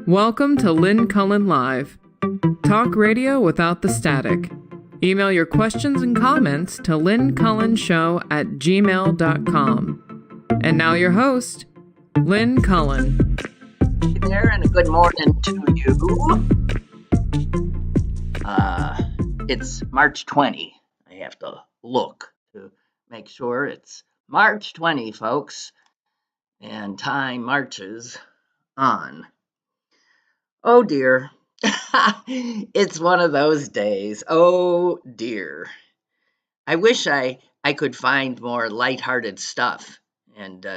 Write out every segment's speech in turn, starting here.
Welcome to Lynn Cullen Live. Talk radio without the static. Email your questions and comments to lynncullenshow@gmail.com. And now your host, Lynn Cullen. Hey there, and a good morning to you. It's March 20. I have to look to make sure it's March 20, folks. And time marches on. Oh dear. It's one of those days. Oh dear. I wish I could find more lighthearted stuff. And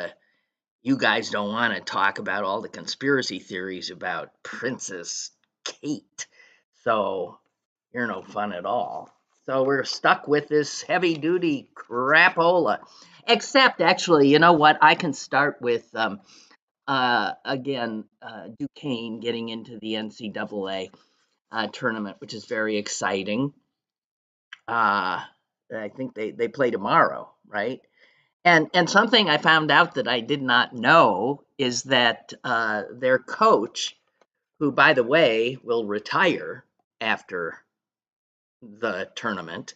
you guys don't want to talk about all the conspiracy theories about Princess Kate. So you're no fun at all. So we're stuck with this heavy-duty crapola. Except, actually, you know what? I can start with, Duane getting into the NCAA tournament, which is very exciting. I think they play tomorrow, right? And something I found out that I did not know is that their coach, who, by the way, will retire after the tournament,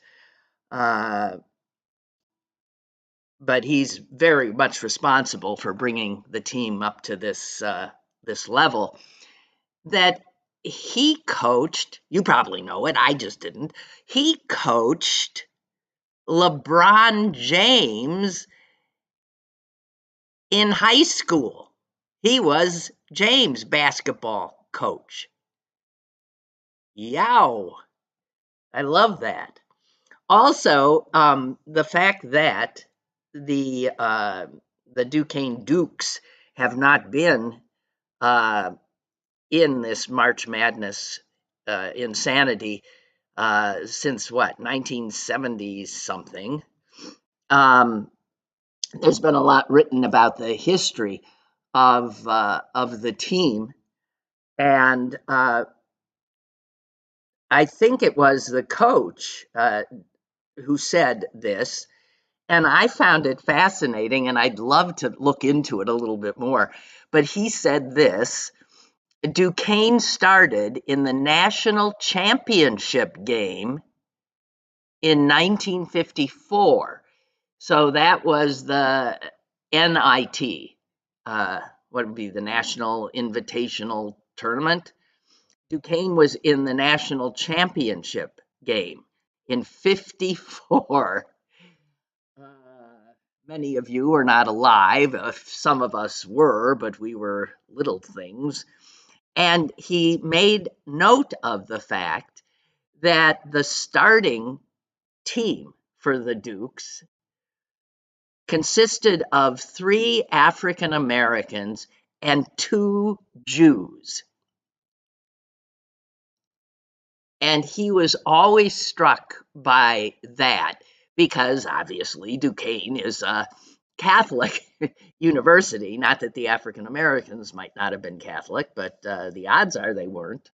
but he's very much responsible for bringing the team up to this level, that he coached, you probably know it, I just didn't, he coached LeBron James in high school. He was James' basketball coach. Yow. I love that. Also, the fact that the Duquesne Dukes have not been in this March Madness insanity since what, 1970 something. There's been a lot written about the history of the team, and I think it was the coach who said this, and I found it fascinating, and I'd love to look into it a little bit more. But he said this: Duquesne started in the national championship game in 1954. So that was the NIT, what would be the National Invitational Tournament. Duquesne was in the national championship game in 54. Many of you are not alive. Some of us were, but we were little things. And he made note of the fact that the starting team for the Dukes consisted of 3 African Americans and 2 Jews. And he was always struck by that because obviously Duquesne is a Catholic university. Not that the African Americans might not have been Catholic, but the odds are they weren't.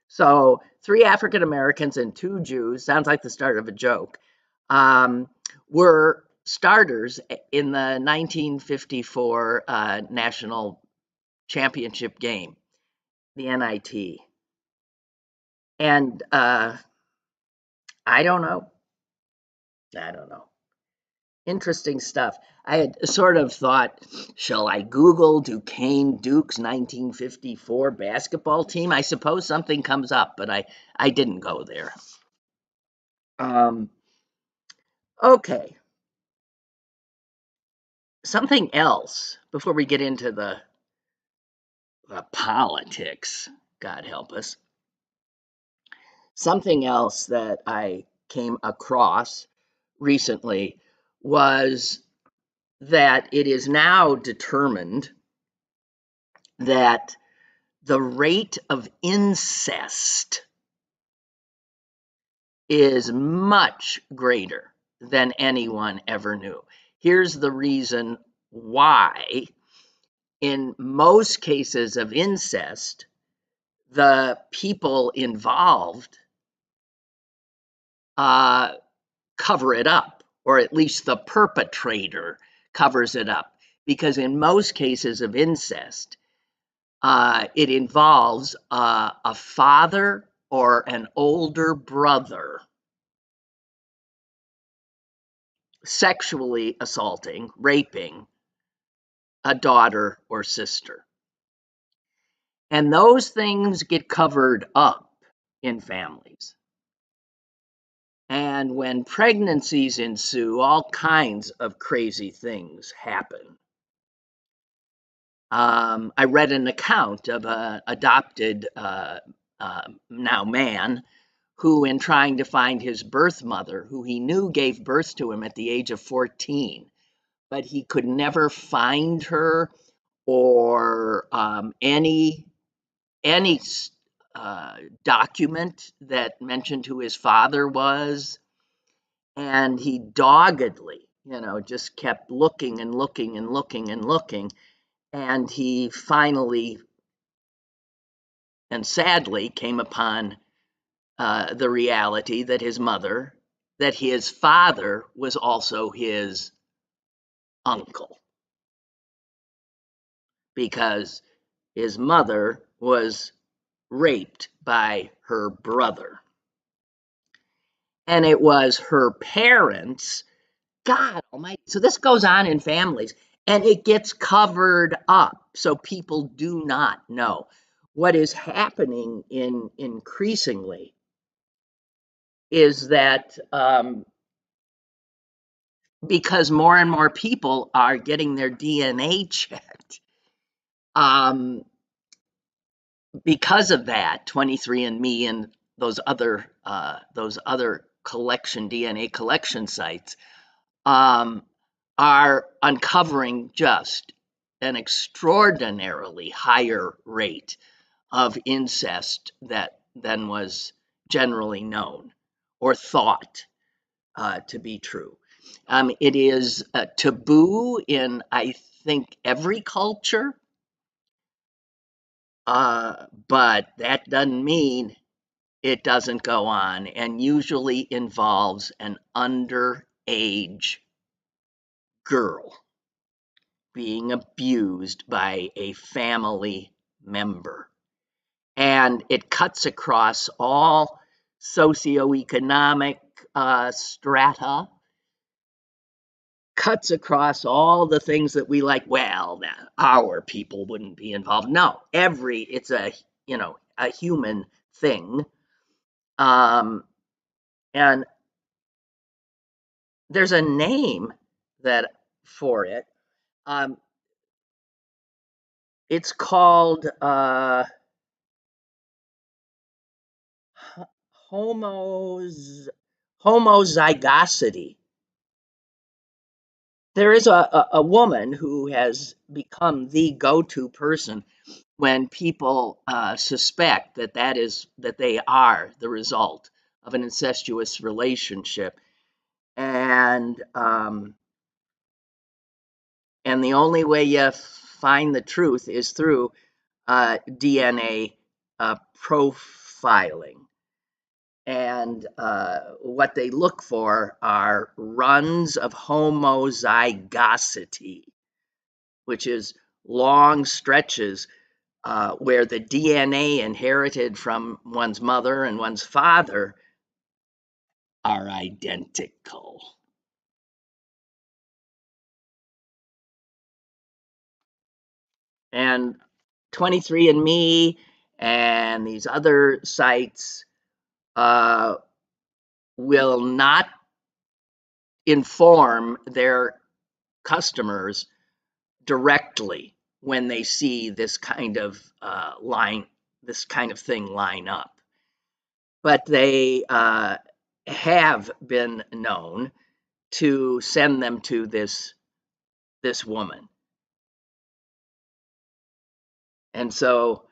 So 3 African Americans and 2 Jews, sounds like the start of a joke, were starters in the 1954 national championship game, the NIT. And I don't know. Interesting stuff. I had sort of thought, shall I Google Duquesne Dukes 1954 basketball team? I suppose something comes up, but I didn't go there. Okay. Something else before we get into the politics, God help us. Something else that I came across recently was that it is now determined that the rate of incest is much greater than anyone ever knew. Here's the reason why. In most cases of incest, the people involved cover it up, or at least the perpetrator covers it up, because in most cases of incest, It involves a father or an older brother sexually assaulting, raping a daughter or sister. And those things get covered up in families. And when pregnancies ensue, all kinds of crazy things happen. I read an account of an adopted now man who, in trying to find his birth mother, who he knew gave birth to him at the age of 14, but he could never find her or any document that mentioned who his father was, and he doggedly, just kept looking and looking and looking and looking, and he finally and sadly came upon the reality that his father was also his uncle, because his mother was raped by her brother. And it was her parents, God almighty. So this goes on in families, and it gets covered up, so people do not know. What is happening increasingly is that because more and more people are getting their DNA checked, because of that, 23andMe and those other DNA collection sites are uncovering just an extraordinarily higher rate of incest than was generally known or thought to be true. It is taboo in, I think, every culture, but that doesn't mean it doesn't go on, and usually involves an underage girl being abused by a family member. And it cuts across all socioeconomic strata, cuts across all the things that we like. Well, our people wouldn't be involved. No, it's a human thing. And there's a name for it. It's called homozygosity. There is a woman who has become the go-to person when people suspect that they are the result of an incestuous relationship, and the only way you find the truth is through DNA profiling. And what they look for are runs of homozygosity, which is long stretches where the DNA inherited from one's mother and one's father are identical. And 23andMe and these other sites will not inform their customers directly when they see this kind of thing line up, but they have been known to send them to this woman. And so,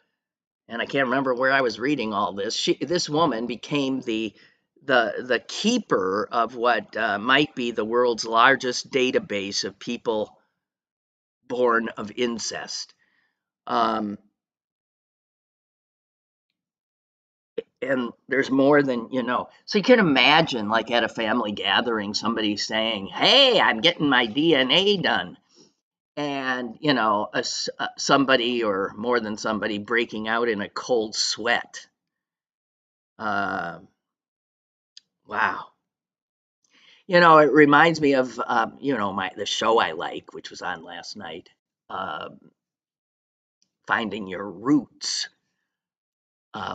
and I can't remember where I was reading all this. This woman became the keeper of what might be the world's largest database of people born of incest. And there's more than So you can imagine, like at a family gathering, somebody saying, "Hey, I'm getting my DNA done," and somebody or more than somebody breaking out in a cold sweat. Wow. It reminds me of the show I like, which was on last night, Finding Your Roots,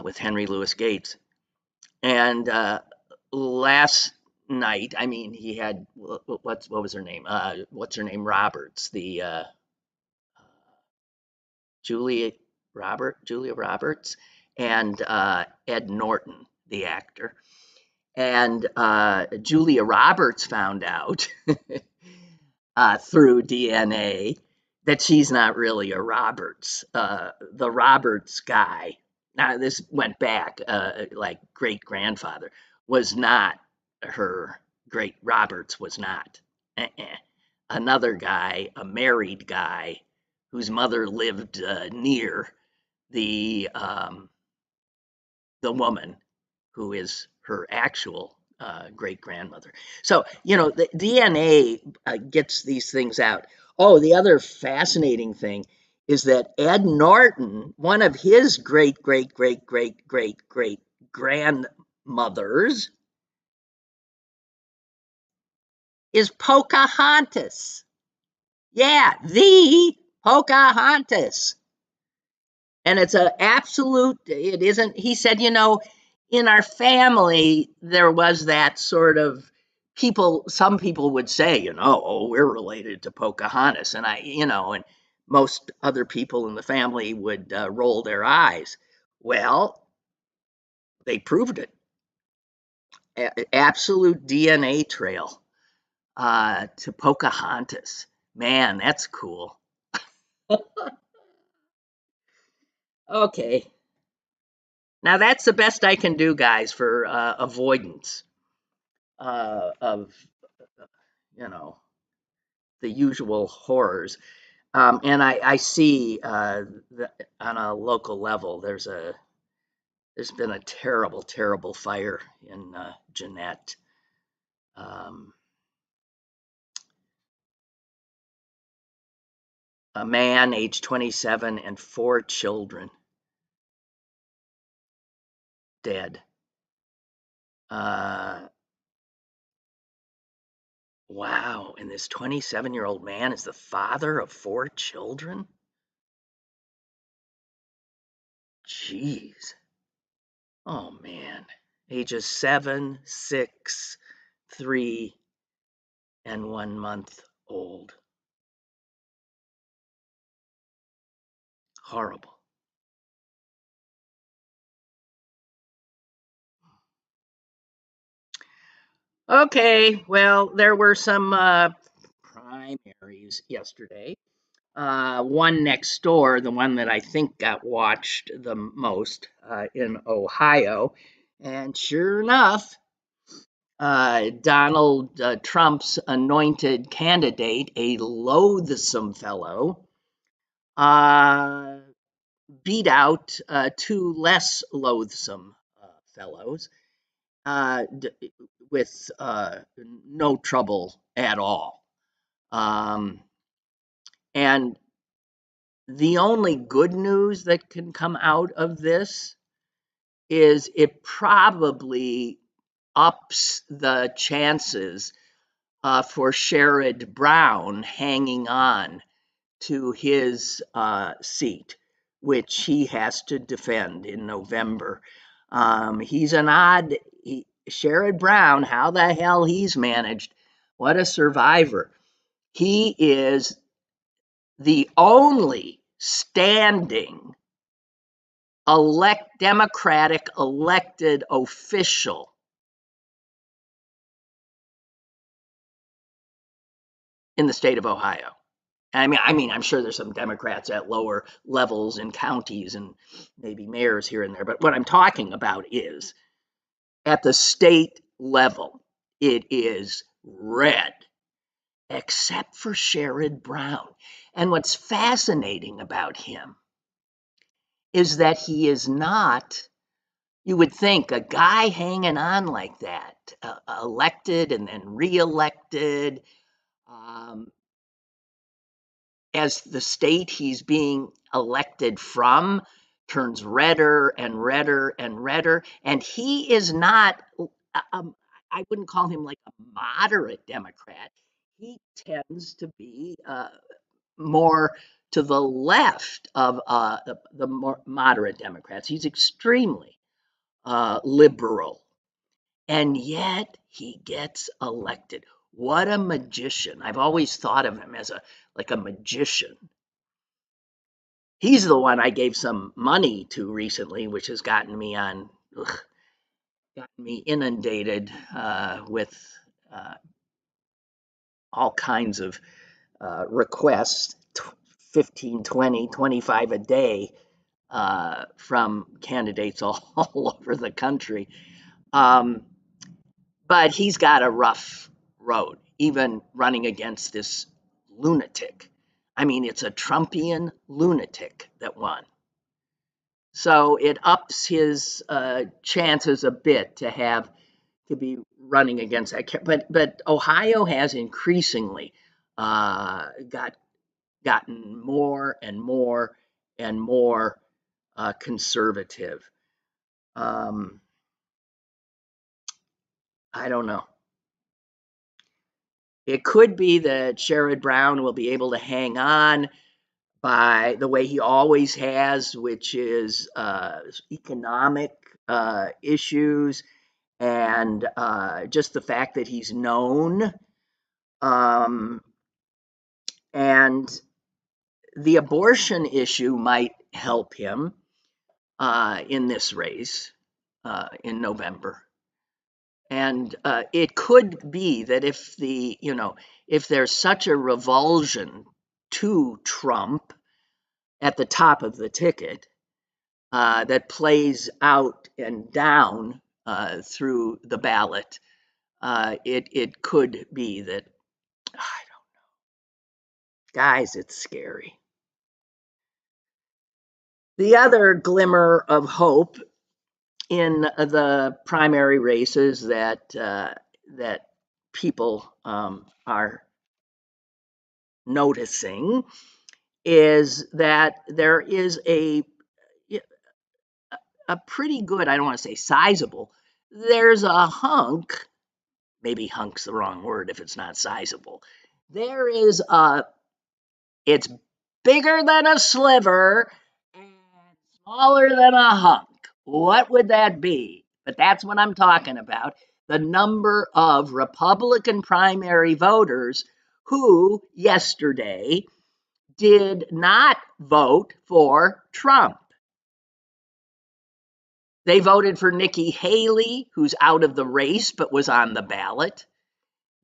with Henry Louis Gates. And last night, he had what was her name? What's her name? Roberts, the Julia Roberts, and Ed Norton, the actor. And Julia Roberts found out through DNA that she's not really a Roberts. The Roberts guy, now this went back, like great-grandfather, was not her. Roberts was not. Another guy, a married guy, whose mother lived near the woman who is her actual great-grandmother. So, the DNA gets these things out. Oh, the other fascinating thing is that Ed Norton, one of his great-great-great-great-great-grandmothers, is Pocahontas. Yeah, the Pocahontas. And it's an absolute, it isn't, he said, in our family, there was that sort of some people would say, oh, we're related to Pocahontas. And and most other people in the family would roll their eyes. Well, they proved it. Absolute DNA trail to Pocahontas. Man, that's cool. Okay. Now that's the best I can do, guys, for avoidance of the usual horrors. And I see on a local level, there's been a terrible, terrible fire in Jeanette. A man, age 27, and 4 children dead. Wow, and this 27-year-old man is the father of 4 children? Jeez. Oh, man. Ages 7, 6, 3, and 1 month old. Horrible. Okay, well, there were some primaries yesterday. One next door, the one that I think got watched the most, in Ohio. And sure enough, Donald Trump's anointed candidate, a loathsome fellow, beat out 2 less loathsome fellows with no trouble at all. And the only good news that can come out of this is it probably ups the chances for Sherrod Brown hanging on to his seat, which he has to defend in November. He's an odd, Sherrod Brown, how the hell he's managed. What a survivor. He is the only standing Democratic elected official in the state of Ohio. I'm sure there's some Democrats at lower levels in counties and maybe mayors here and there, but what I'm talking about is at the state level, it is red, except for Sherrod Brown. And what's fascinating about him is that he is not, you would think, a guy hanging on like that, elected and then reelected, as the state he's being elected from turns redder and redder and redder, and he is not, I wouldn't call him like a moderate Democrat. He tends to be more to the left of the more moderate Democrats. He's extremely liberal, and yet he gets elected. What a magician. I've always thought of him as a magician. He's the one I gave some money to recently, which has gotten me inundated with all kinds of requests, 15, 20, 25 a day from candidates all over the country. But he's got a rough road, even running against this lunatic. I mean, it's a Trumpian lunatic that won. So it ups his chances a bit to be running against that. But Ohio has increasingly gotten more and more and more conservative. I don't know. It could be that Sherrod Brown will be able to hang on by the way he always has, which is economic issues and just the fact that he's known. And the abortion issue might help him in this race in November. And it could be that if there's such a revulsion to Trump at the top of the ticket that plays out and down through the ballot, it could be that, I don't know. Guys, it's scary. The other glimmer of hope in the primary races that people are noticing is that there is a pretty good, I don't want to say sizable, there's a hunk, maybe hunk's the wrong word if it's not sizable. There is it's bigger than a sliver and smaller than a hunk. What would that be? But that's what I'm talking about. The number of Republican primary voters who yesterday did not vote for Trump. They voted for Nikki Haley, who's out of the race but was on the ballot.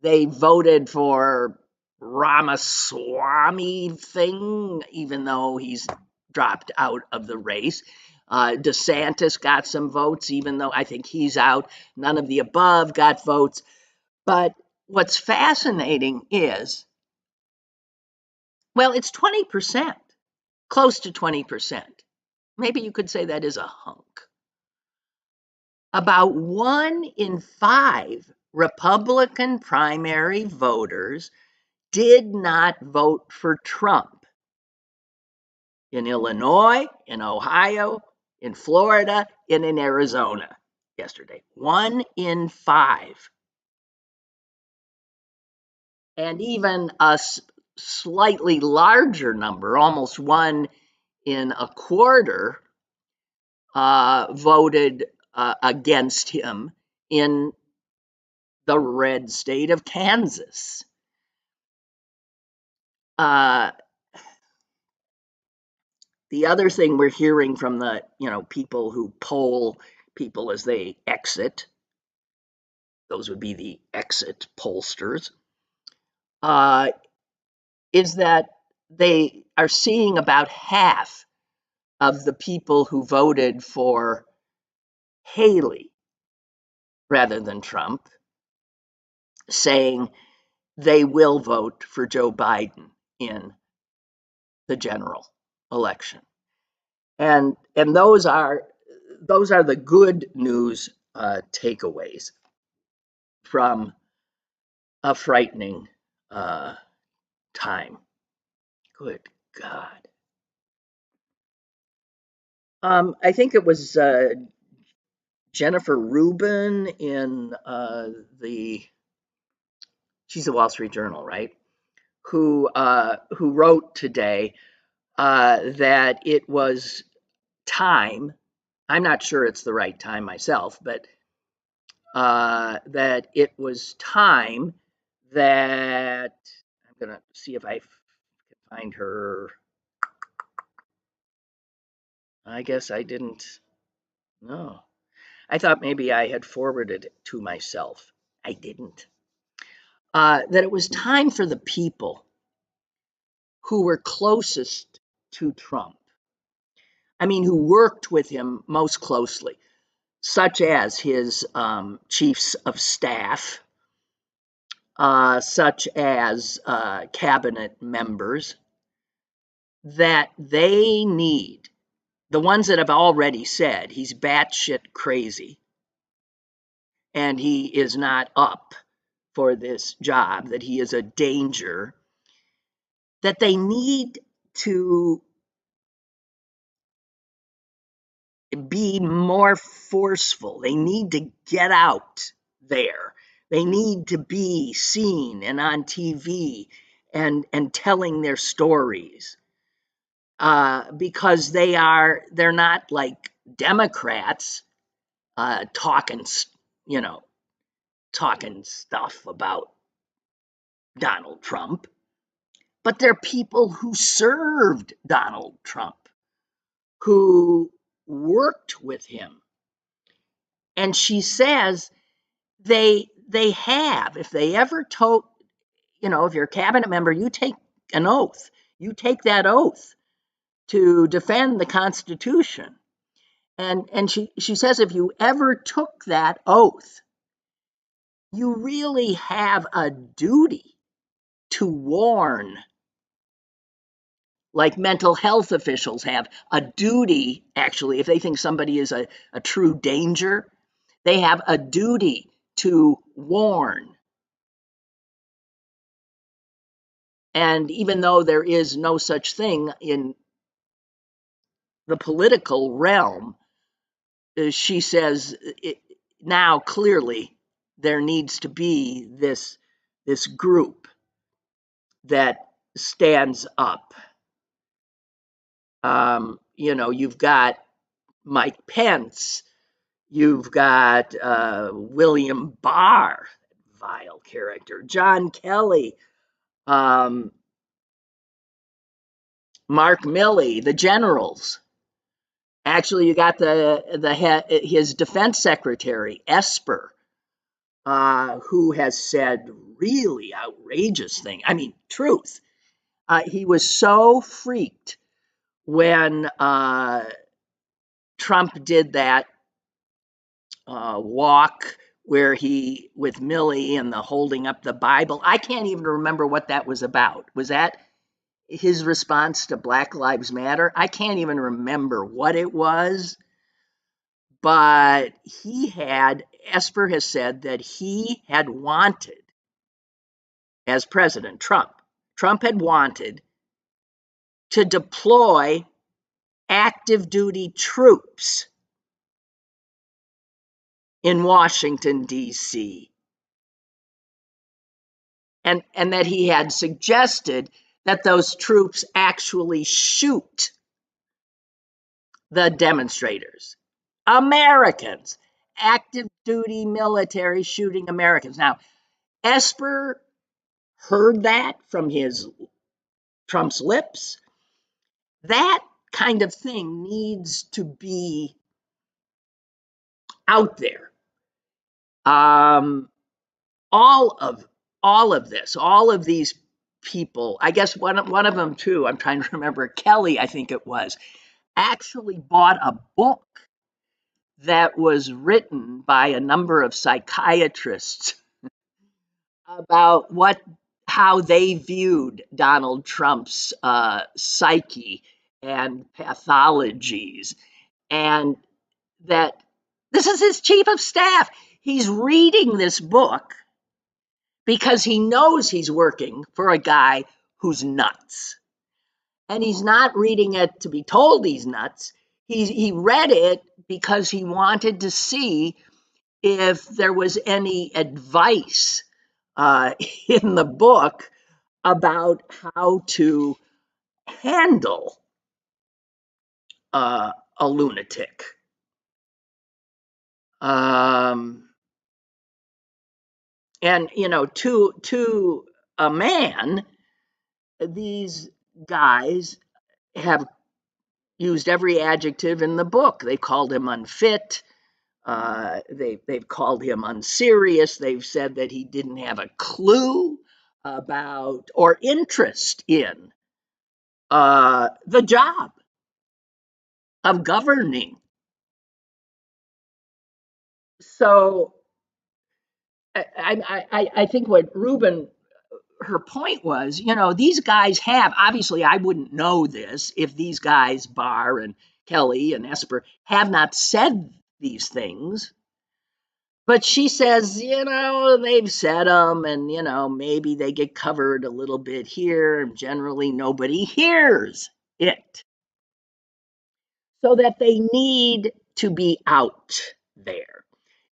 They voted for Ramaswamy thing, even though he's dropped out of the race. DeSantis got some votes, even though I think he's out. None of the above got votes. But what's fascinating is, well, it's 20%, close to 20%. Maybe you could say that is a hunk. About 1 in 5 Republican primary voters did not vote for Trump in Illinois, in Ohio, in Florida, and in Arizona yesterday. 1 in 5. And even a slightly larger number, almost 1 in a quarter, voted against him in the red state of Kansas. The other thing we're hearing from the people who poll people as they exit, those would be the exit pollsters, is that they are seeing about half of the people who voted for Haley rather than Trump saying they will vote for Joe Biden in the general election. And those are the good news takeaways from a frightening time. Good God. I think it was Jennifer Rubin in she's the Wall Street Journal, right? Who wrote today that it was time. I'm not sure it's the right time myself, but that it was time that I'm going to see if I can find her. I guess I didn't. No. I thought maybe I had forwarded it to myself. I didn't. That it was time for the people who were closest to Trump, I mean, who worked with him most closely, such as his chiefs of staff, such as cabinet members, that they need, the ones that have already said he's batshit crazy and he is not up for this job, that he is a danger, that they need to be more forceful. They need to get out there. They need to be seen and on TV and telling their stories, because they're not like Democrats talking, talking stuff about Donald Trump, but they're people who served Donald Trump, who worked with him. And she says they have, if they ever told, if you're a cabinet member, you take an oath. You take that oath to defend the Constitution. And she says if you ever took that oath, you really have a duty to warn, like mental health officials have a duty, actually, if they think somebody is a true danger, they have a duty to warn. And even though there is no such thing in the political realm, she says now clearly there needs to be this group that stands up. You've got Mike Pence, you've got William Barr, vile character, John Kelly, Mark Milley, the generals. Actually, you got his defense secretary, Esper, who has said really outrageous things. I mean, truth. He was so freaked when Trump did that walk where he, with Milley and the holding up the Bible. I can't even remember what that was about. Was that his response to Black Lives Matter? I can't even remember what it was. But Esper has said that he had wanted, as President Trump had wanted to deploy active duty troops in Washington, D.C. And that he had suggested that those troops actually shoot the demonstrators. Americans, active duty military shooting Americans. Now, Esper heard that from Trump's lips. That kind of thing needs to be out there. All of this, all of these people, I guess one of them too, I'm trying to remember, Kelly, I think it was, actually bought a book that was written by a number of psychiatrists about how they viewed Donald Trump's psyche and pathologies, and that this is his chief of staff. He's reading this book because he knows he's working for a guy who's nuts. And he's not reading it to be told he's nuts. He read it because he wanted to see if there was any advice in the book about how to handle a lunatic. And to a man, these guys have used every adjective in the book. They called him unfit. They've called him unserious. They've said that he didn't have a clue about or interest in the job of governing. So I think what Reuben, her point was, these guys have, obviously, I wouldn't know this if these guys, Barr and Kelly and Esper, have not said these things. But she says, they've said them, and, maybe they get covered a little bit here, and generally nobody hears it. So that they need to be out there.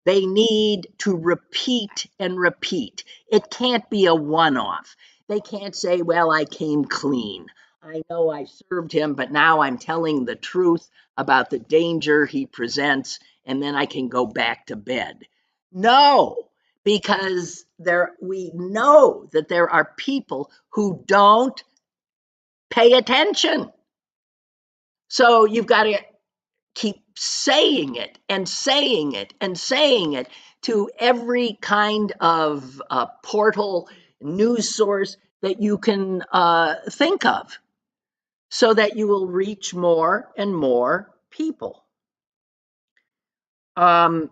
They need to repeat and repeat. It can't be a one-off. They can't say, well, I came clean. I know I served him, but now I'm telling the truth about the danger he presents, and then I can go back to bed. No, because we know that there are people who don't pay attention. So you've got to keep saying it and saying it and saying it to every kind of portal, news source that you can think of, so that you will reach more and more people. I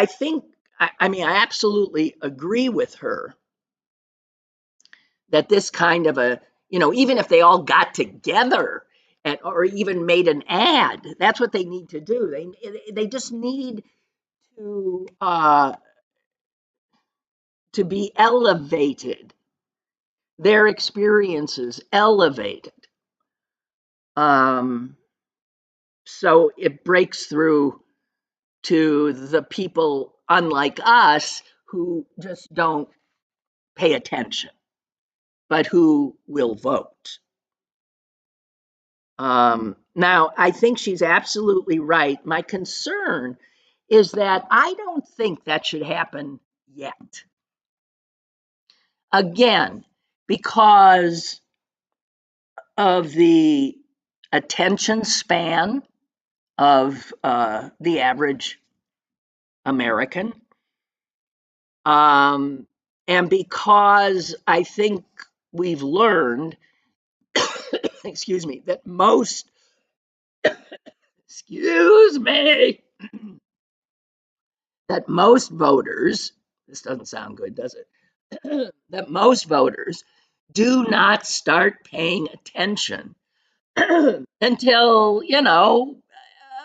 think, I absolutely agree with her that this kind of even if they all got together or even made an ad, that's what they need to do. They just need to be elevated, their experiences elevated, so it breaks through to the people unlike us who just don't pay attention, but who will vote. Now, I think she's absolutely right. My concern is that I don't think that should happen yet. Again, because of the attention span of the average American, and because I think we've learned, excuse me, that most, excuse me, that most voters, this doesn't sound good, does it? That most voters do not start paying attention until,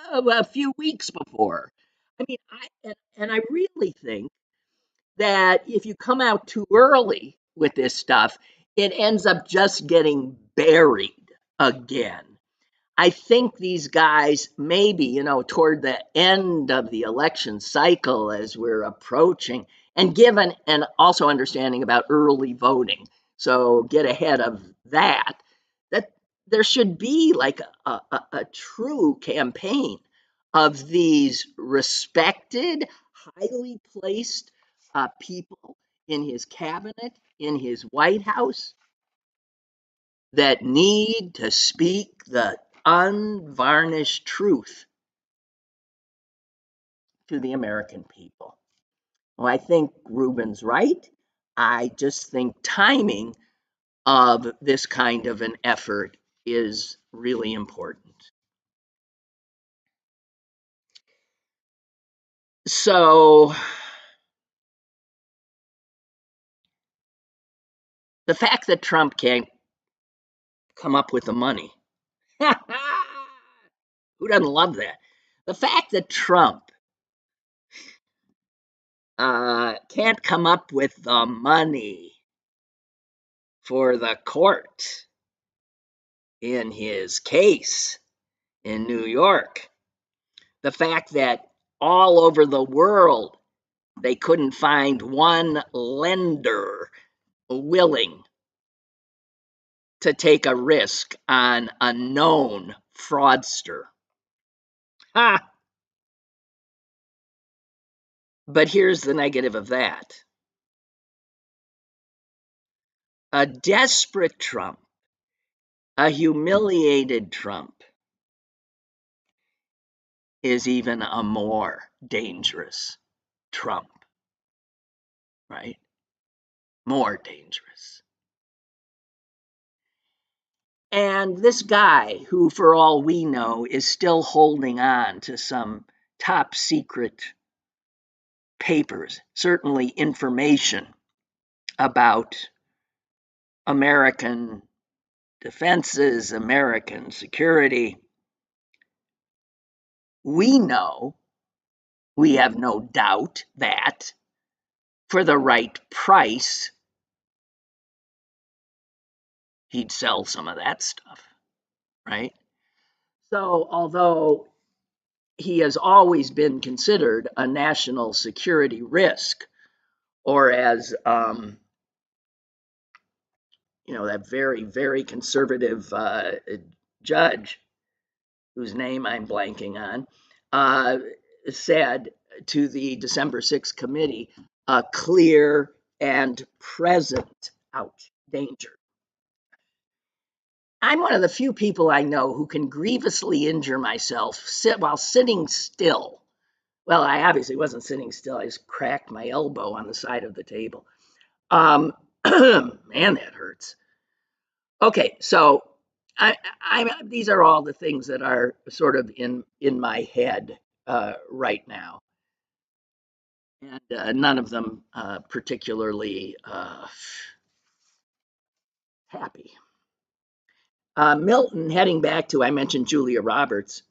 a few weeks before. I really think that if you come out too early with this stuff, it ends up just getting buried again. I think these guys, maybe, toward the end of the election cycle as we're approaching, and given and also understanding about early voting, so get ahead of that there should be like a true campaign of these respected, highly placed people in his cabinet, in his White House, that need to speak the unvarnished truth to the American people. Well, I think Reuben's right. I just think timing of this kind of an effort is really important. So the fact that Trump can't come up with the money, who doesn't love that? The fact that Trump can't come up with the money for the court in his case in New York. The fact that all over the world they couldn't find one lender willing to take a risk on a known fraudster. Ha! But here's the negative of that. A desperate Trump, a humiliated Trump, is even a more dangerous Trump, right? More dangerous. And this guy, who for all we know is still holding on to some top secret papers, certainly information about American defenses, American security, we know, we have no doubt that for the right price, he'd sell some of that stuff, right? So, although he has always been considered a national security risk, or as that very, very conservative judge, whose name I'm blanking on, said to the December 6th committee, a clear and present danger. I'm one of the few people I know who can grievously injure myself while sitting still. Well, I obviously wasn't sitting still. I just cracked my elbow on the side of the table. Man, that hurts. Okay, so these are all the things that are sort of in my head right now, and none of them particularly happy. Milton, heading back to, I mentioned Julia Roberts.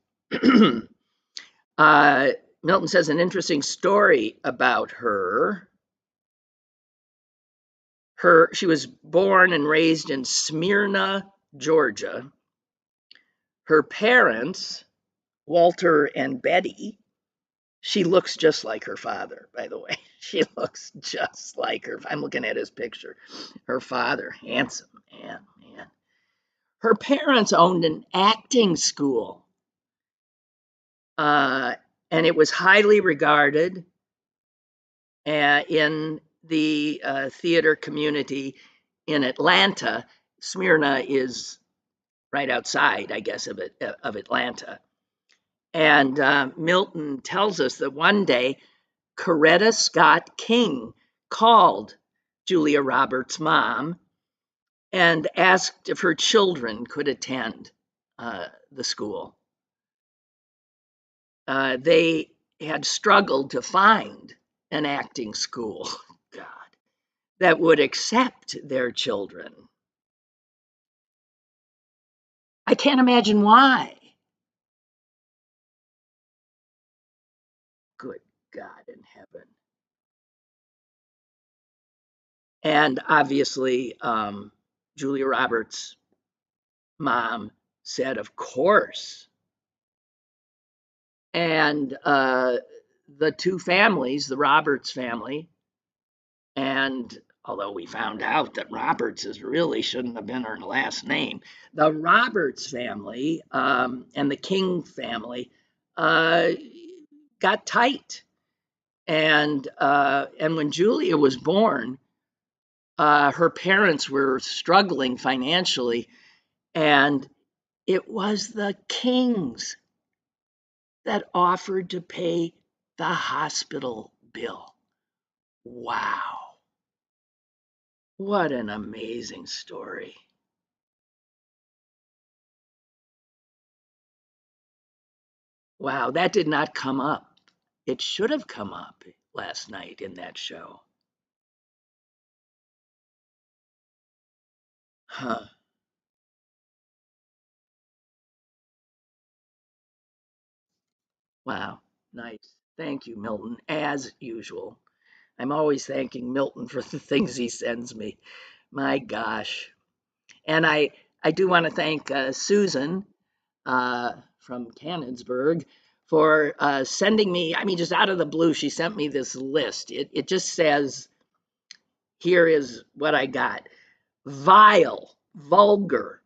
Milton says an interesting story about her. She was born and raised in Smyrna, Georgia. Her parents, Walter and Betty, she looks just like her father, by the way. She looks just like her. I'm looking at his picture. Her father, handsome man. Her parents owned an acting school, and it was highly regarded in the theater community in Atlanta. Smyrna is right outside, I guess, of Atlanta. And Milton tells us that one day Coretta Scott King called Julia Roberts' mom and asked if her children could attend the school. They had struggled to find an acting school, God, that would accept their children. I can't imagine why. Good God in heaven. And obviously, Julia Roberts' mom said, of course. And the two families, the Roberts family, and although we found out that Roberts really shouldn't have been her last name, the Roberts family and the King family got tight. And when Julia was born, her parents were struggling financially, and it was the Kings that offered to pay the hospital bill. Wow. What an amazing story. Wow, that did not come up. It should have come up last night in that show. Huh. Wow, nice. Thank you, Milton, as usual. I'm always thanking Milton for the things he sends me. My gosh. And I do want to thank Susan from Canonsburg for sending me, I mean, just out of the blue, she sent me this list. It just says, here is what I got: vile, vulgar,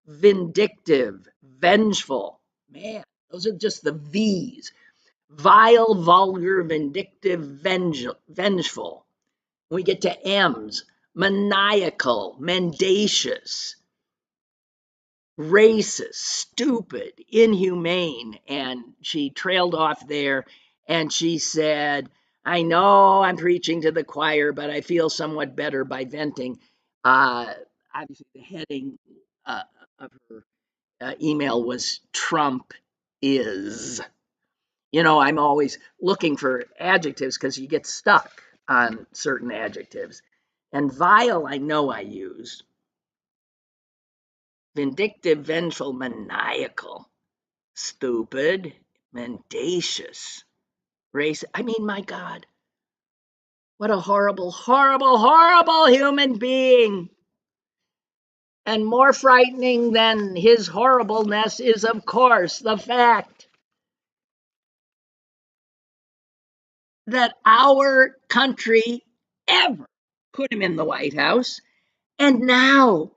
vindictive, vengeful. Man, those are just the V's. Vile, vulgar, vindictive, vengeful. We get to M's: maniacal, mendacious, racist, stupid, inhumane. And she trailed off there and she said, I know I'm preaching to the choir, but I feel somewhat better by venting. Obviously, the heading of her email was Trump is. You know, I'm always looking for adjectives because you get stuck on certain adjectives. And vile, I know I used. Vindictive, vengeful, maniacal, stupid, mendacious, racist. I mean, my God, what a horrible, horrible, horrible human being. And more frightening than his horribleness is, of course, the fact that our country ever put him in the White House and now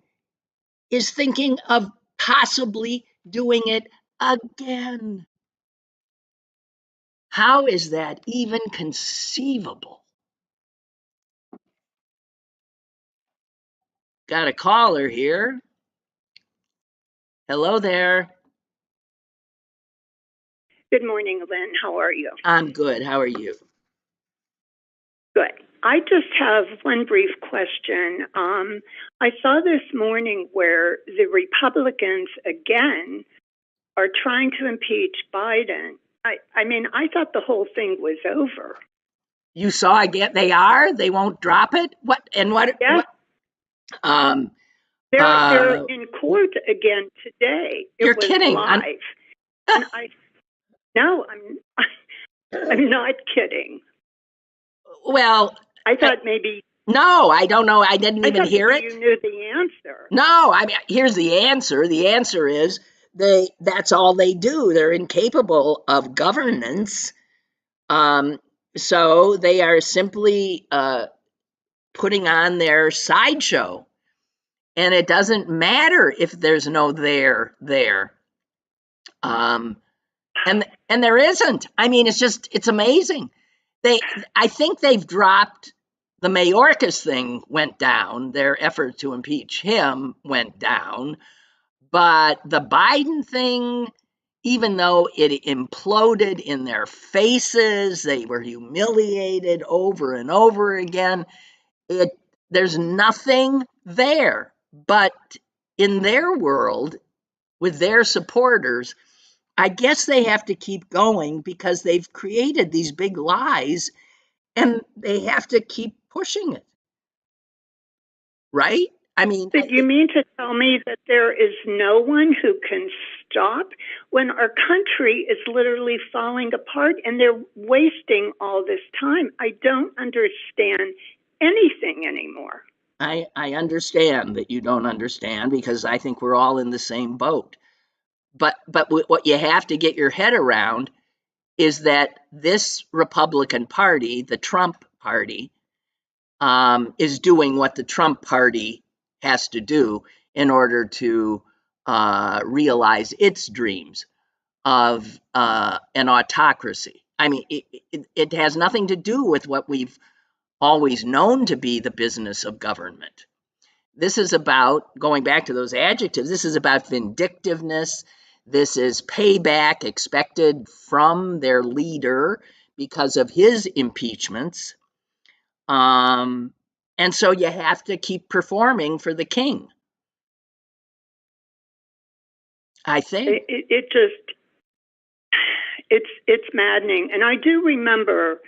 is thinking of possibly doing it again. How is that even conceivable? Got a caller here. Hello there. Good morning, Lynn. How are you? I'm good. How are you? Good. I just have one brief question. I saw this morning where the Republicans again are trying to impeach Biden. I mean, I thought the whole thing was over. You saw again? They are? They won't drop it? What? And what? Yeah. What? They're in court again today. You're kidding. Live. And no, I'm not kidding. Well, I thought maybe. No, I don't know. I didn't even hear it. You knew the answer. No, I mean, here's the answer. The answer is that's all they do. They're incapable of governance. So they are simply putting on their sideshow. And it doesn't matter if there's no there. And there isn't. I mean, it's amazing. I think they've dropped the Mayorkas thing went down. Their effort to impeach him went down. But the Biden thing, even though it imploded in their faces, they were humiliated over and over again. There's nothing there. But in their world, with their supporters, I guess they have to keep going because they've created these big lies and they have to keep pushing it. Right? I mean, but you mean to tell me that there is no one who can stop when our country is literally falling apart and they're wasting all this time? I don't understand anything anymore. I understand that you don't understand because I think we're all in the same boat. But what you have to get your head around is that this Republican Party, the Trump Party, is doing what the Trump Party has to do in order to realize its dreams of an autocracy. I mean, it has nothing to do with what we've always known to be the business of government. This is about, going back to those adjectives, this is about vindictiveness. This is payback expected from their leader because of his impeachments. And so you have to keep performing for the king. I think it's maddening. And I do remember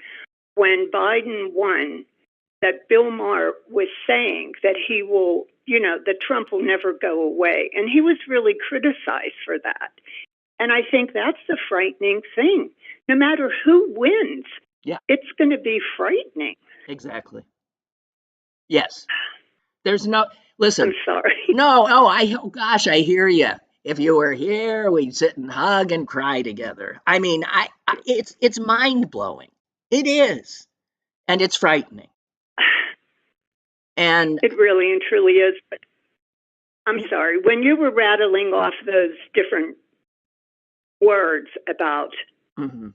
when Biden won, that Bill Maher was saying that he will, that Trump will never go away. And he was really criticized for that. And I think that's the frightening thing. No matter who wins, it's going to be frightening. Exactly. Yes. There's no, listen, I'm sorry. no, oh gosh, I hear you. If you were here, we'd sit and hug and cry together. I mean, it's mind blowing. It is, and it's frightening. And It really and truly is. But I'm sorry. When you were rattling off those different words about, mhm.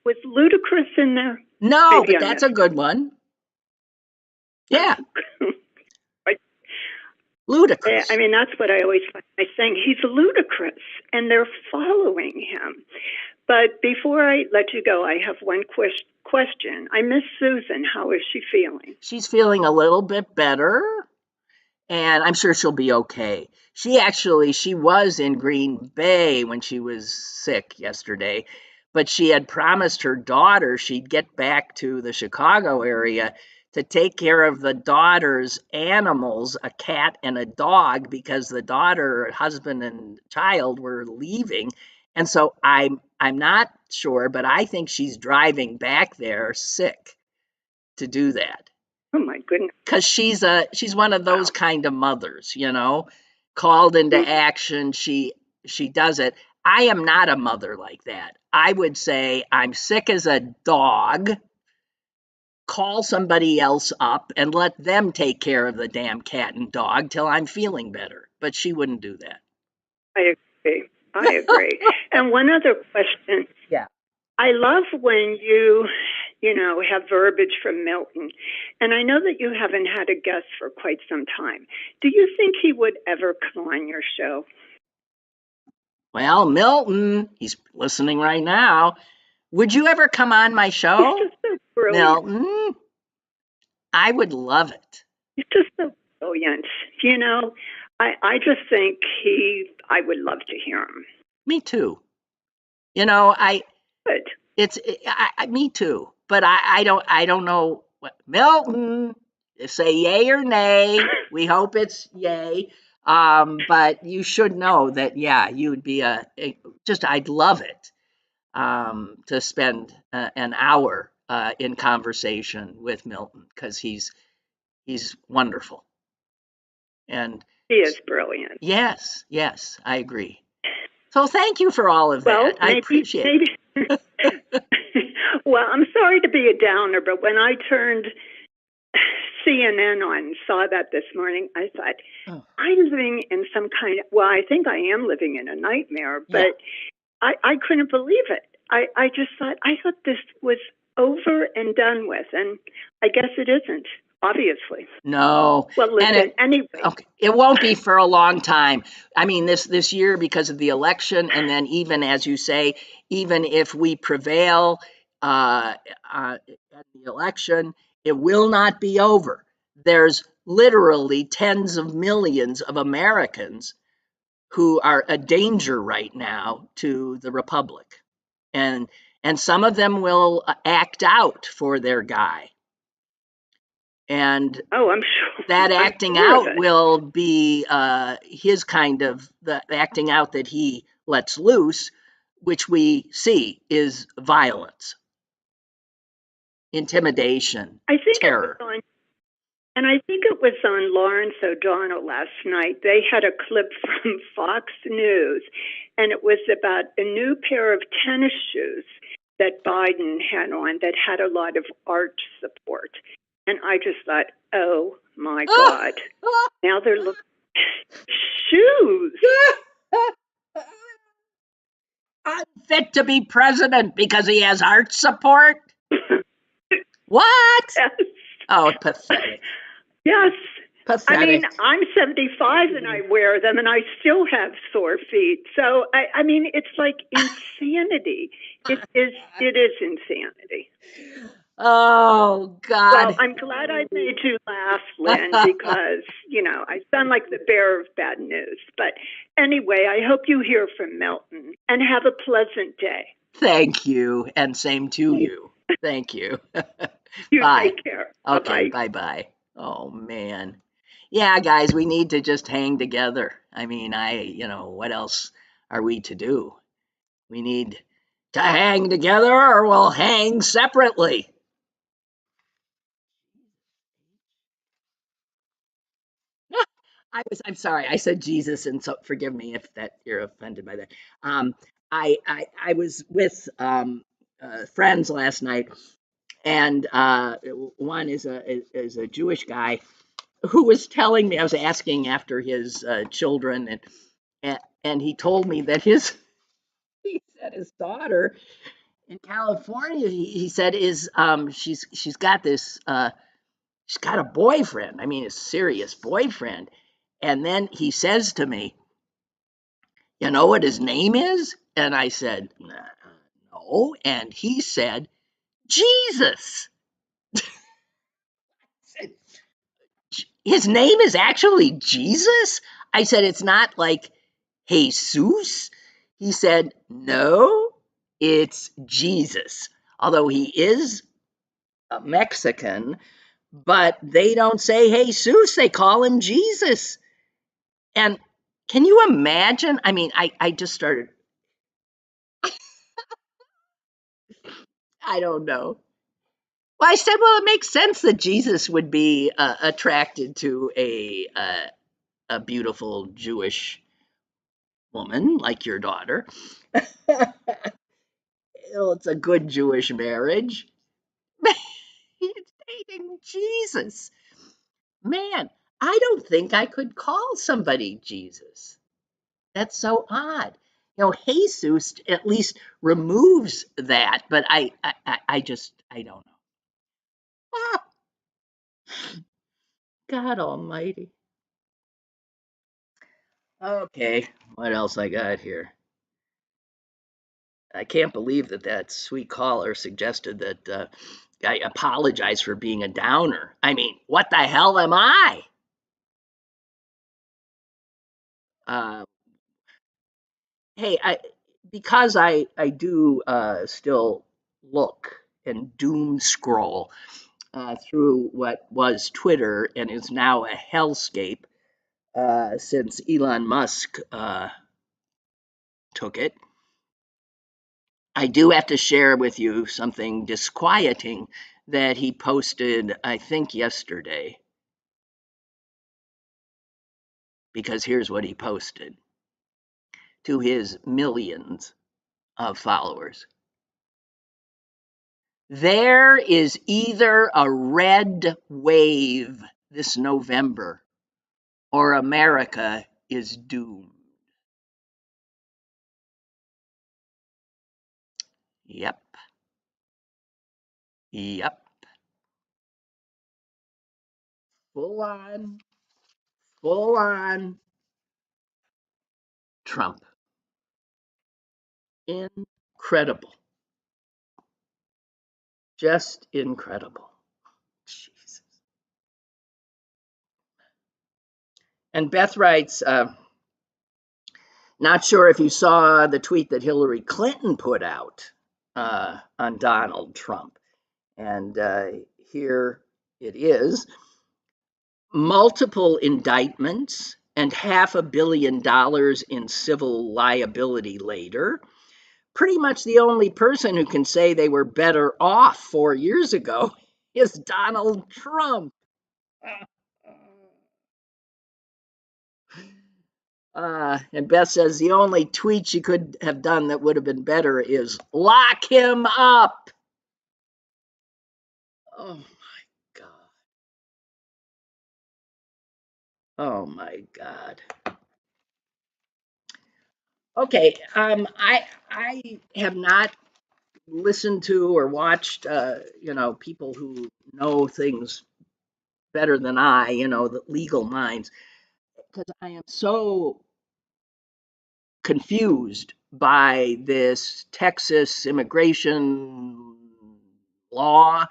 was ludicrous in there? No, Maybe but I that's a missed good one. Yeah, I ludicrous. mean, that's what I always find. I think he's ludicrous, and they're following him. But before I let you go, I have one question. I miss Susan. How is she feeling? She's feeling a little bit better, and I'm sure she'll be okay. She was in Green Bay when she was sick yesterday, but she had promised her daughter she'd get back to the Chicago area to take care of the daughter's animals, a cat and a dog, because the daughter, husband, and child were leaving. And so I'm not sure, but I think she's driving back there sick to do that. Oh my goodness! Because she's one of those kind of mothers, called into action. She does it. I am not a mother like that. I would say I'm sick as a dog. Call somebody else up and let them take care of the damn cat and dog till I'm feeling better. But she wouldn't do that. I agree. And one other question. Yeah. I love when you have verbiage from Milton. And I know that you haven't had a guest for quite some time. Do you think he would ever come on your show? Well, Milton, he's listening right now. Would you ever come on my show? He's just so brilliant. Milton, I would love it. He's just so brilliant. I just think I would love to hear him. Me too. Good. Me too. But I don't know what Milton, say yay or nay. We hope it's yay. But you should know that, yeah, you would be I'd love it to spend an hour in conversation with Milton, because he's wonderful. And he is brilliant. Yes, I agree. So thank you for all of that. I appreciate it. Well, I'm sorry to be a downer, but when I turned CNN on and saw that this morning, I thought, I'm living in some kind of, I think I am living in a nightmare, but yeah. I couldn't believe it. I just thought this was over and done with, and I guess it isn't. Obviously. No. Well, listen, anyway. Okay. It won't be for a long time. I mean, this year, because of the election, and then even, as you say, even if we prevail at the election, it will not be over. There's literally tens of millions of Americans who are a danger right now to the Republic. And some of them will act out for their guy. And I'm sure that acting out will be his kind of the acting out that he lets loose, which we see is violence, intimidation, terror. I think it was on Lawrence O'Donnell last night. They had a clip from Fox News, and it was about a new pair of tennis shoes that Biden had on that had a lot of arch support. And I just thought, oh, my God. Now they're looking shoes. Unfit to be president because he has arch support? What? Yes. Oh, pathetic. Yes. Pathetic. I mean, I'm 75 and I wear them and I still have sore feet. So, I mean, it's like insanity. It is insanity. Oh, God. Well, I'm glad I made you laugh, Lynn, because, I sound like the bearer of bad news. But anyway, I hope you hear from Milton and have a pleasant day. Thank you. And same to you. Thank you. You Bye. Take care. Okay, bye-bye. Oh, man. Yeah, guys, we need to just hang together. I mean, what else are we to do? We need to hang together or we'll hang separately. I'm sorry. I said Jesus, and so forgive me if that you're offended by that. Um, I was with friends last night, and one is a Jewish guy who was telling me. I was asking after his children, and he told me that his he said his daughter in California. He said is she's got this she's got a boyfriend. I mean, a serious boyfriend. And then he says to me, "You know what his name is?" And I said, "No." And he said, "Jesus." His name is actually Jesus? I said, "It's not like Jesus." He said, "No, it's Jesus." Although he is a Mexican, but they don't say Jesus, they call him Jesus. And can you imagine? I mean, I just started, I don't know. Well, I said, well, it makes sense that Jesus would be attracted to a beautiful Jewish woman like your daughter. Well, it's a good Jewish marriage. He's dating Jesus. Man, I don't think I could call somebody Jesus. That's so odd. You know, Jesus at least removes that, but I just, I don't know. Ah, God Almighty. Okay, what else I got here? I can't believe that that sweet caller suggested that I apologize for being a downer. I mean, what the hell am I? Uh, hey, because I do still look and doom scroll through what was Twitter and is now a hellscape since Elon Musk took it. I do have to share with you something disquieting that he posted, I think, yesterday, because here's what he posted to his millions of followers. There is either a red wave this November or America is doomed. Yep, yep. Full on, full on Trump. Incredible. Just incredible. Jesus. And Beth writes, not sure if you saw the tweet that Hillary Clinton put out on Donald Trump. And here it is. Multiple indictments and $500 million in civil liability later. Pretty much the only person who can say they were better off 4 years ago is Donald Trump. And Beth says the only tweet she could have done that would have been better is lock him up. Oh my God. Oh my God. Okay. I have not listened to or watched people who know things better than I, the legal minds, because I am so confused by this Texas immigration law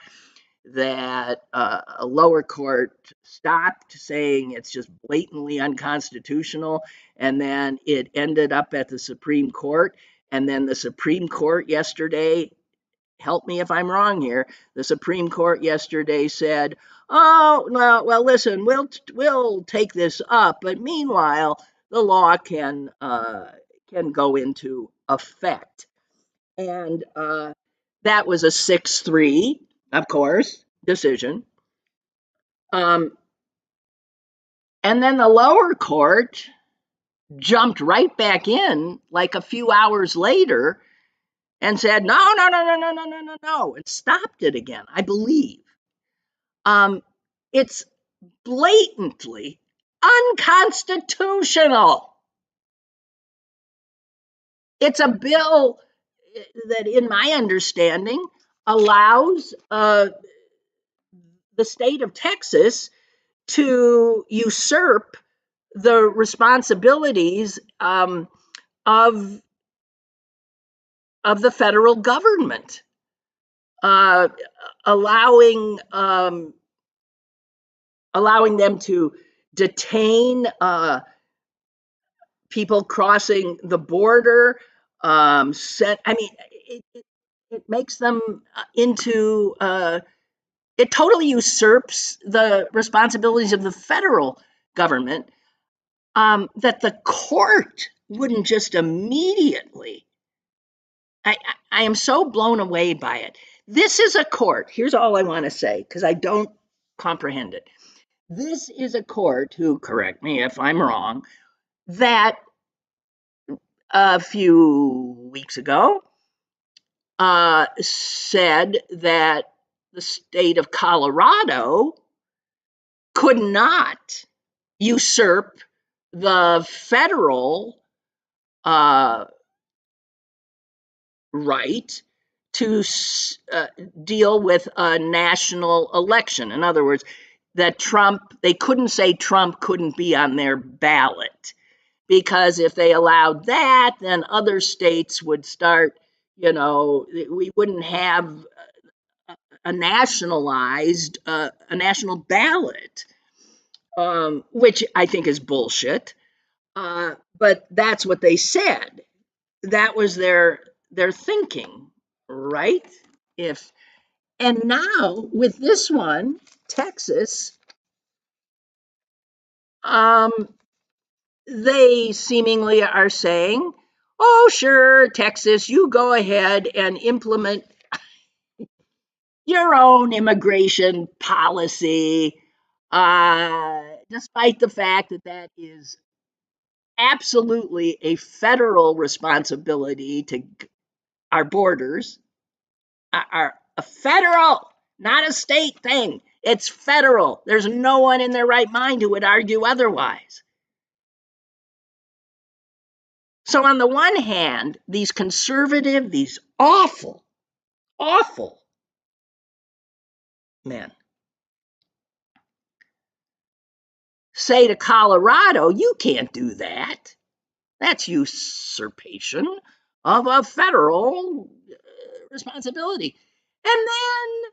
that a lower court stopped, saying it's just blatantly unconstitutional, and then it ended up at the Supreme Court, and then the Supreme Court yesterday, help me if I'm wrong here, the Supreme Court yesterday said, "Oh, no, well, listen, we'll take this up, but meanwhile, the law can go into effect." And that was a 6-3, of course, decision. Um, And then the lower court jumped right back in like a few hours later and said, no, no, no, no, no, no, no, no, no, and stopped it again, I believe. It's blatantly unconstitutional. It's a bill that, in my understanding, allows the state of Texas to usurp the responsibilities of the federal government, allowing them to detain people crossing the border. It makes them into. It totally usurps the responsibilities of the federal government. That the court wouldn't just immediately. I am so blown away by it. This is a court. Here's all I want to say, because I don't comprehend it. This is a court who, correct me if I'm wrong, that a few weeks ago said that the state of Colorado could not usurp the federal right to deal with a national election. In other words, that they couldn't say Trump couldn't be on their ballot, because if they allowed that, then other states would start, we wouldn't have a national ballot, which I think is bullshit. But that's what they said. That was their thinking, right? And now with this one, Texas, they seemingly are saying, oh, sure, Texas, you go ahead and implement your own immigration policy, despite the fact that that is absolutely a federal responsibility to our borders, are a federal, not a state thing. It's federal. There's no one in their right mind who would argue otherwise. So on the one hand, these conservative, these awful men say to Colorado, you can't do that. That's usurpation of a federal responsibility. And then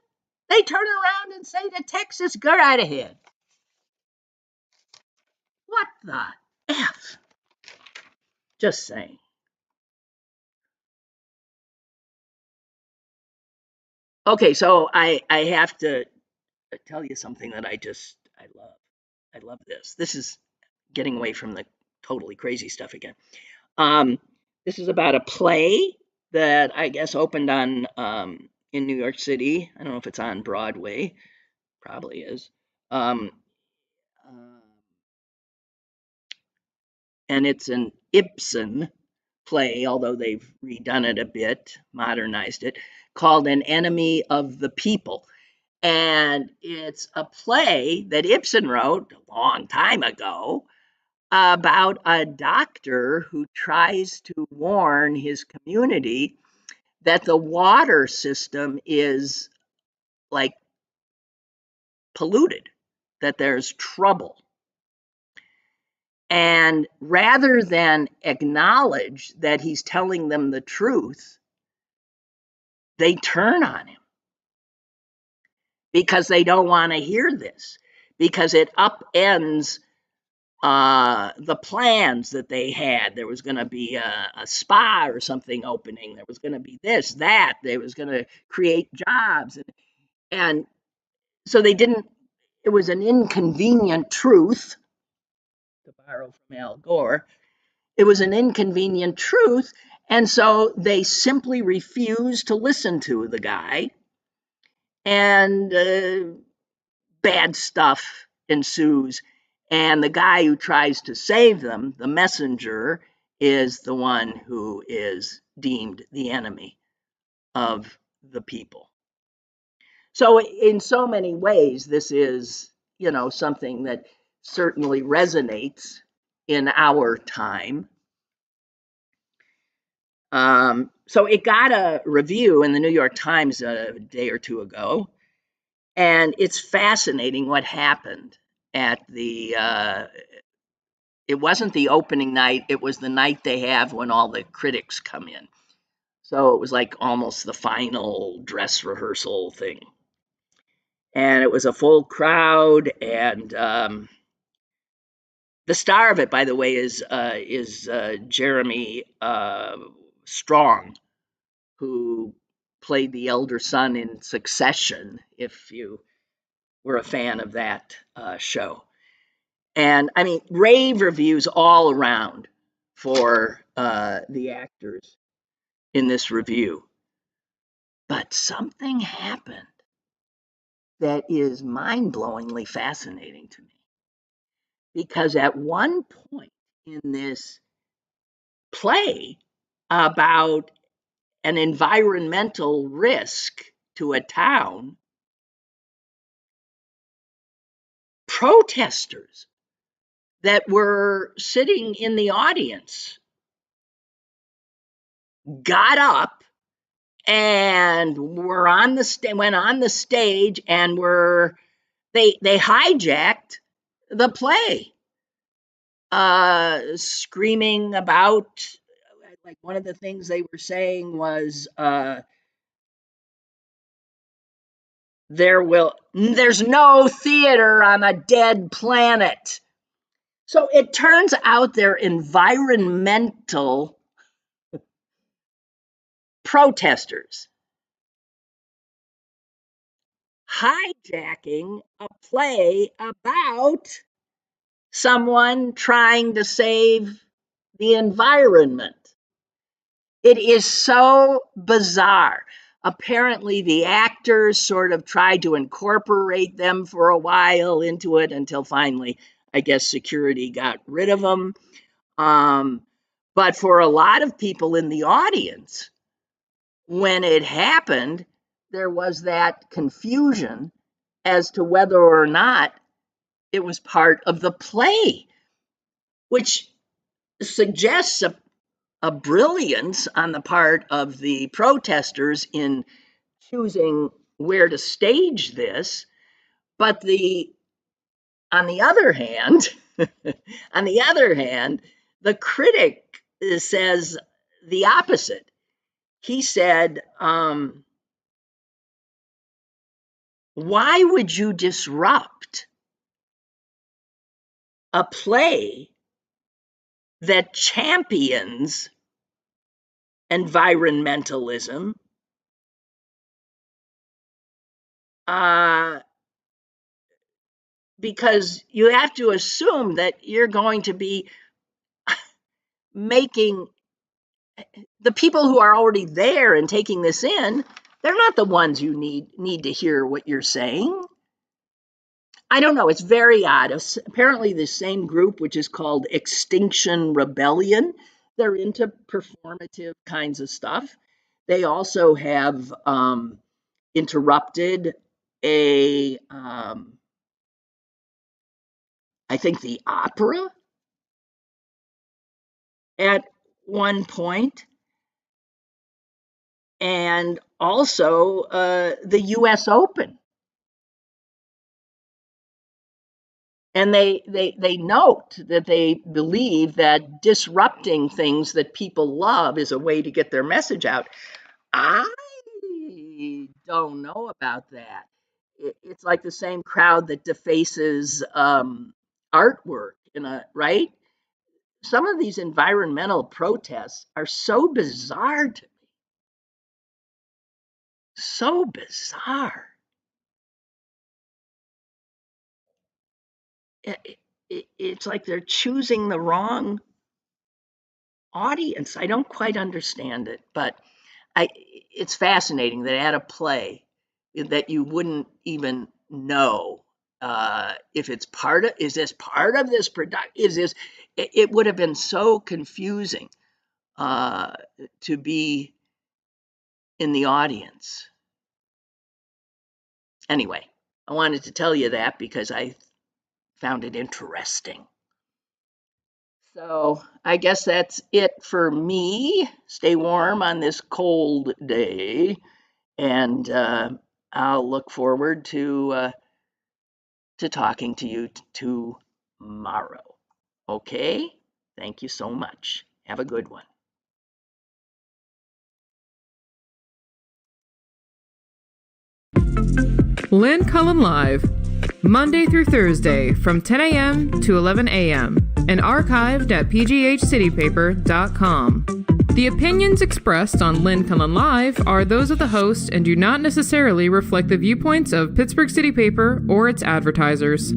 they turn around and say to Texas, go right ahead. What the F? Just saying. Okay, so I have to tell you something that I love. I love this. This is getting away from the totally crazy stuff again. This is about a play that I guess opened on in New York City. I don't know if it's on Broadway. Probably is. And it's an Ibsen play, although they've redone it a bit, modernized it, called An Enemy of the People. And it's a play that Ibsen wrote a long time ago about a doctor who tries to warn his community that the water system is like polluted, that there's trouble. And rather than acknowledge that he's telling them the truth, they turn on him because they don't want to hear this, because it upends the plans that they had. There was going to be a spa or something opening. There was going to be this, that. They was going to create jobs. And so they didn't, it was an inconvenient truth, to borrow from Al Gore. It was an inconvenient truth. And so they simply refused to listen to the guy. And bad stuff ensues. And the guy who tries to save them, the messenger, is the one who is deemed the enemy of the people. So in so many ways, this is, something that certainly resonates in our time. So it got a review in the New York Times a day or two ago, and it's fascinating what happened at the, it wasn't the opening night, it was the night they have when all the critics come in. So it was like almost the final dress rehearsal thing. And it was a full crowd, and the star of it, by the way, is Jeremy Strong, who played the elder son in Succession, if you were a fan of that show. And I mean, rave reviews all around for the actors in this review. But something happened that is mind-blowingly fascinating to me. Because at one point in this play about an environmental risk to a town, protesters that were sitting in the audience got up and were went on the stage and they hijacked the play, screaming about, like, one of the things they were saying was, there's no theater on a dead planet. So it turns out they're environmental protesters hijacking a play about someone trying to save the environment. It is so bizarre. Apparently, the actors sort of tried to incorporate them for a while into it until finally, I guess, security got rid of them. But for a lot of people in the audience, when it happened, there was that confusion as to whether or not it was part of the play, which suggests a brilliance on the part of the protesters in choosing where to stage this. But on the other hand, the critic says the opposite. He said, why would you disrupt a play that champions environmentalism, because you have to assume that you're going to be making the people who are already there and taking this in, they're not the ones who need to hear what you're saying. I don't know. It's very odd. Apparently, the same group, which is called Extinction Rebellion, they're into performative kinds of stuff. They also have interrupted I think, the opera at one point, and also the U.S. Open. And they note that they believe that disrupting things that people love is a way to get their message out. I don't know about that. It's like the same crowd that defaces artwork, right? Some of these environmental protests are so bizarre to me. So bizarre. It's like they're choosing the wrong audience. I don't quite understand it, but it's fascinating that at a play that you wouldn't even know if it's part of, is this part of this production? Is this? It would have been so confusing to be in the audience. Anyway, I wanted to tell you that because I found it interesting. So I guess that's it for me. Stay warm on this cold day, and I'll look forward to talking to you tomorrow. Okay? Thank you so much. Have a good one. Lynn Cullen Live, Monday through Thursday from 10 a.m. to 11 a.m. and archived at pghcitypaper.com. The opinions expressed on Lynn Cullen Live are those of the host and do not necessarily reflect the viewpoints of Pittsburgh City Paper or its advertisers.